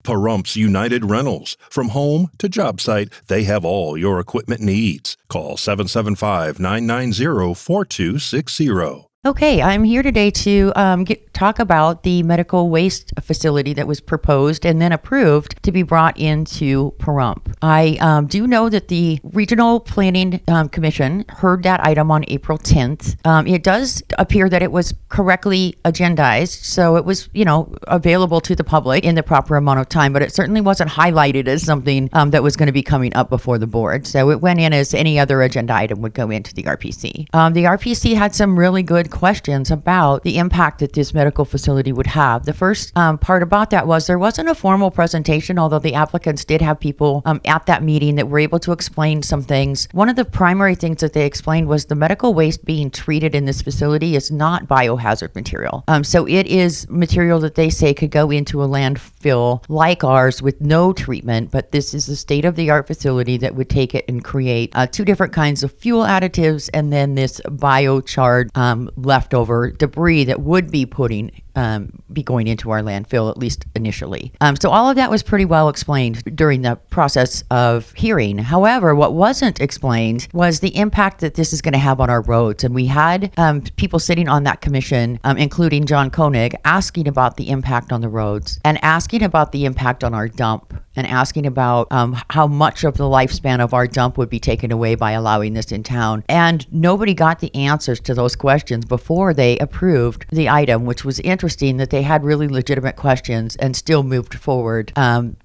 Pahrump's United Rentals. From home to job site, they have all your equipment needs. Call 775-990-4260. Okay, I'm here today to talk about the medical waste facility that was proposed and then approved to be brought into Pahrump. I do know that the Regional Planning Commission heard that item on April 10th. It does appear that it was correctly agendized, so it was, available to the public in the proper amount of time, but it certainly wasn't highlighted as something that was going to be coming up before the board. So it went in as any other agenda item would go into the RPC. The RPC had some really good questions about the impact that this medical facility would have. The first part about that was there wasn't a formal presentation, although the applicants did have people at that meeting that were able to explain some things. One of the primary things that they explained was the medical waste being treated in this facility is not biohazard material. So it is material that they say could go into a landfill like ours with no treatment, but this is a state-of-the-art facility that would take it and create two different kinds of fuel additives and then this biochar leftover debris that would be be going into our landfill, at least initially. So all of that was pretty well explained during the process of hearing. However, what wasn't explained was the impact that this is going to have on our roads. And we had people sitting on that commission, including John Koenig, asking about the impact on the roads and asking about the impact on our dump and asking about how much of the lifespan of our dump would be taken away by allowing this in town. And nobody got the answers to those questions before they approved the item, which was interesting that they had really legitimate questions and still moved forward,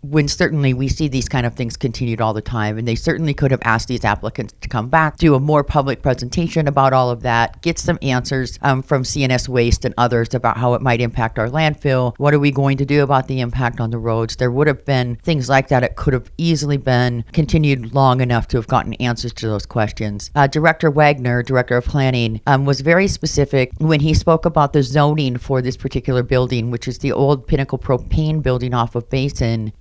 when certainly we see these kind of things continued all the time. And they certainly could have asked these applicants to come back, do a more public presentation about all of that, get some answers from CNS Waste and others about how it might impact our landfill. What are we going to do about the impact on the roads? There would have been things like that. It could have easily been continued long enough to have gotten answers to those questions. Director Wagner, Director of Planning, was very specific when he spoke about the zoning for this particular building, which is the old Pinnacle Propane building off of Basin,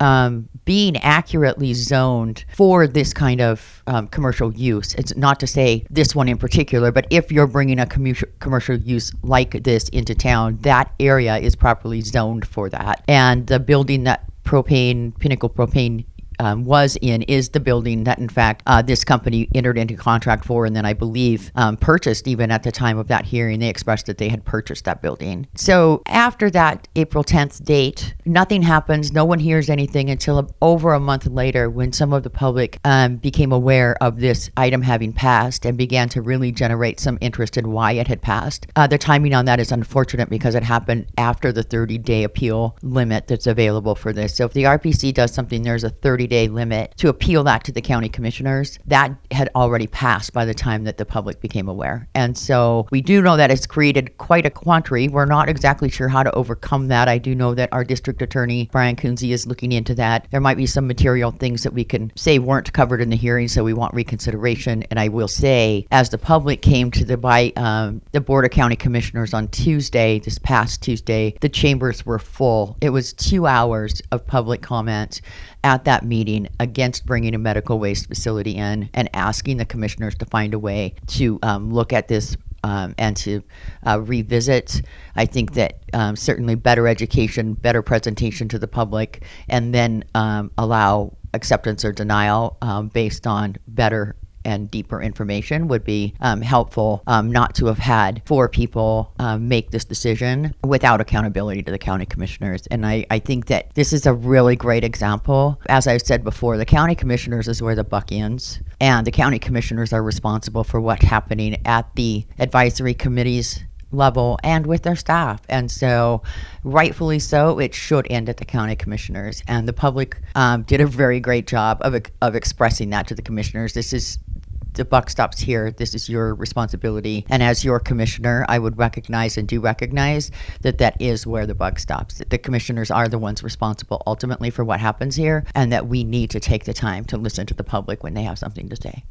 being accurately zoned for this kind of commercial use. It's not to say this one in particular, but if you're bringing a commercial use like this into town, that area is properly zoned for that. And the building that Pinnacle Propane was in is the building that, in fact, this company entered into contract for, and then I believe purchased. Even at the time of that hearing, they expressed that they had purchased that building. So after that April 10th date, nothing happens. No one hears anything until over a month later, when some of the public became aware of this item having passed and began to really generate some interest in why it had passed. The timing on that is unfortunate because it happened after the 30-day appeal limit that's available for this. So if the RPC does something, there's a 30-day limit to appeal that to the county commissioners. That had already passed by the time that the public became aware. And so we do know that it's created quite a quandary. We're not exactly sure how to overcome that. I do know that our district attorney, Brian Kunze, is looking into that. There might be some material things that we can say weren't covered in the hearing, so we want reconsideration. And I will say, as the public came to the Board of County Commissioners on Tuesday, this past Tuesday, the chambers were full. It was 2 hours of public comment at that meeting against bringing a medical waste facility in and asking the commissioners to find a way to look at this and to revisit. I think that certainly better education, better presentation to the public, and then allow acceptance or denial based on better and deeper information would be helpful, not to have had 4 people make this decision without accountability to the county commissioners. And I think that this is a really great example. As I've said before, the county commissioners is where the buck ends, and the county commissioners are responsible for what's happening at the advisory committees level and with their staff. And so rightfully so, it should end at the county commissioners. And the public did a very great job of expressing that to the commissioners. The buck stops here. This is your responsibility. And as your commissioner, I would recognize and do recognize that that is where the buck stops. The commissioners are the ones responsible ultimately for what happens here, and that we need to take the time to listen to the public when they have something to say.